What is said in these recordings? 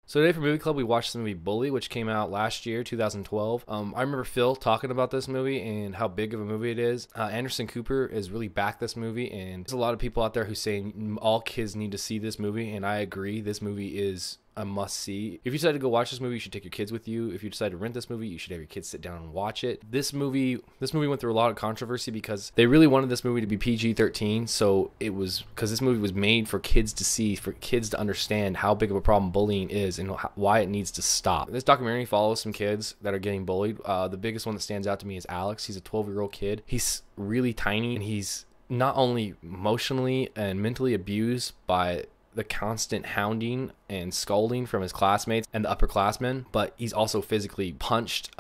So today for Movie Club, we watched the movie Bully, which came out last year, 2012. I remember Phil talking about this movie and how big of a movie it is. Anderson Cooper has really backed this movie, and there's a lot of people out there who say all kids need to see this movie, and I agree. This movie is a must-see. If you decide to go watch this movie, you should take your kids with you. If you decide to rent this movie, you should have your kids sit down and watch it. This movie went through a lot of controversy because they really wanted this movie to be PG-13, so it was because this movie was made for kids to see, for kids to understand how big of a problem bullying is and why it needs to stop. This documentary follows some kids that are getting bullied. The biggest one that stands out to me is Alex. He's a 12-year-old kid. He's really tiny, and he's not only emotionally and mentally abused by the constant hounding and scolding from his classmates and the upperclassmen, but he's also physically punched,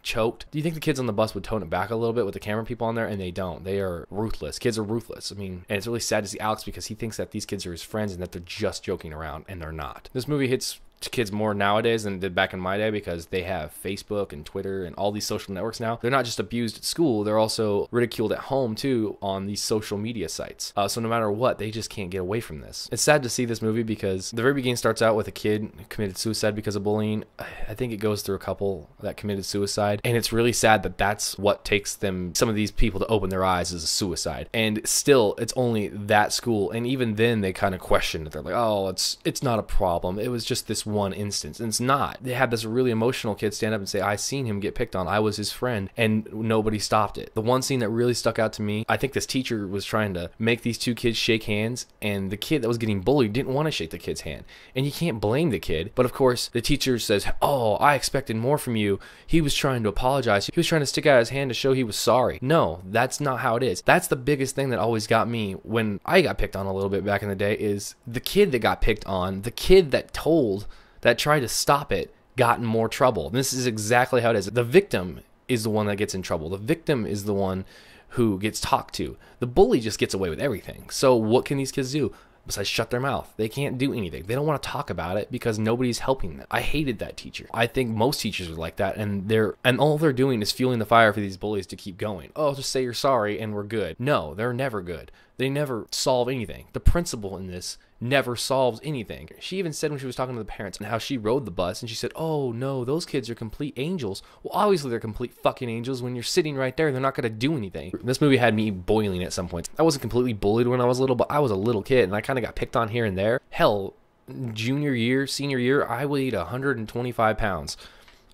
choked. Do you think the kids on the bus would tone it back a little bit with the camera people on there? And they don't. They are ruthless. Kids are ruthless. I mean, and it's really sad to see Alex because he thinks that these kids are his friends and that they're just joking around, and they're not. This movie hits to kids more nowadays than it did back in my day because they have Facebook and Twitter and all these social networks now. They're not just abused at school, they're also ridiculed at home too on these social media sites. So no matter what, they just can't get away from this. It's sad to see this movie because the very beginning starts out with a kid who committed suicide because of bullying. I think it goes through a couple that committed suicide, and it's really sad that that's what takes them, some of these people, to open their eyes as a suicide. And still, it's only that school, and even then they kind of question it. They're like, oh, it's not a problem. It was just this one instance, and it's not. They had this really emotional kid stand up and say, I seen him get picked on, I was his friend, and nobody stopped it. The one scene that really stuck out to me, I think this teacher was trying to make these two kids shake hands, and the kid that was getting bullied didn't want to shake the kid's hand, and you can't blame the kid. But of course the teacher says, oh, I expected more from you. He was trying to apologize. He was trying to stick out his hand to show he was sorry. No, that's not how it is. That's the biggest thing that always got me when I got picked on a little bit back in the day, is the kid that got picked on, the kid that tried to stop it, got in more trouble. This is exactly how it is. The victim is the one that gets in trouble. The victim is the one who gets talked to. The bully just gets away with everything. So what can these kids do besides shut their mouth? They can't do anything. They don't want to talk about it because nobody's helping them. I hated that teacher. I think most teachers are like that, and all they're doing is fueling the fire for these bullies to keep going. Oh, just say you're sorry and we're good. No, they're never good. They never solve anything. The principal in this never solves anything. She even said when she was talking to the parents and how she rode the bus, and she said, oh no, those kids are complete angels. Well, obviously they're complete fucking angels. When you're sitting right there, they're not going to do anything. This movie had me boiling at some points. I wasn't completely bullied when I was little, but I was a little kid, and I kind of got picked on here and there. Hell, junior year, senior year, I weighed 125 pounds.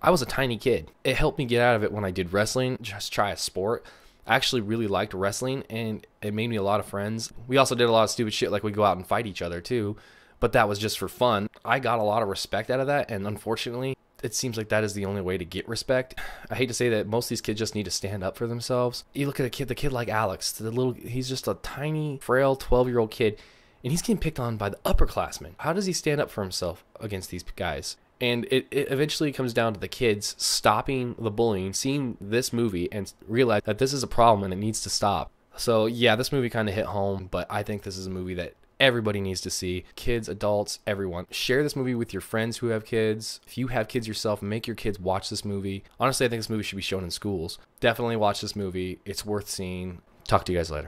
I was a tiny kid. It helped me get out of it when I did wrestling, just try a sport. I actually really liked wrestling, and it made me a lot of friends. We also did a lot of stupid shit, like we'd go out and fight each other too, but that was just for fun. I got a lot of respect out of that, and unfortunately, it seems like that is the only way to get respect. I hate to say that most of these kids just need to stand up for themselves. You look at the kid like Alex, he's just a tiny, frail 12-year-old kid, and he's getting picked on by the upperclassmen. How does he stand up for himself against these guys? And it eventually comes down to the kids stopping the bullying, seeing this movie, and realize that this is a problem and it needs to stop. So yeah, this movie kind of hit home, but I think this is a movie that everybody needs to see. Kids, adults, everyone. Share this movie with your friends who have kids. If you have kids yourself, make your kids watch this movie. Honestly, I think this movie should be shown in schools. Definitely watch this movie. It's worth seeing. Talk to you guys later.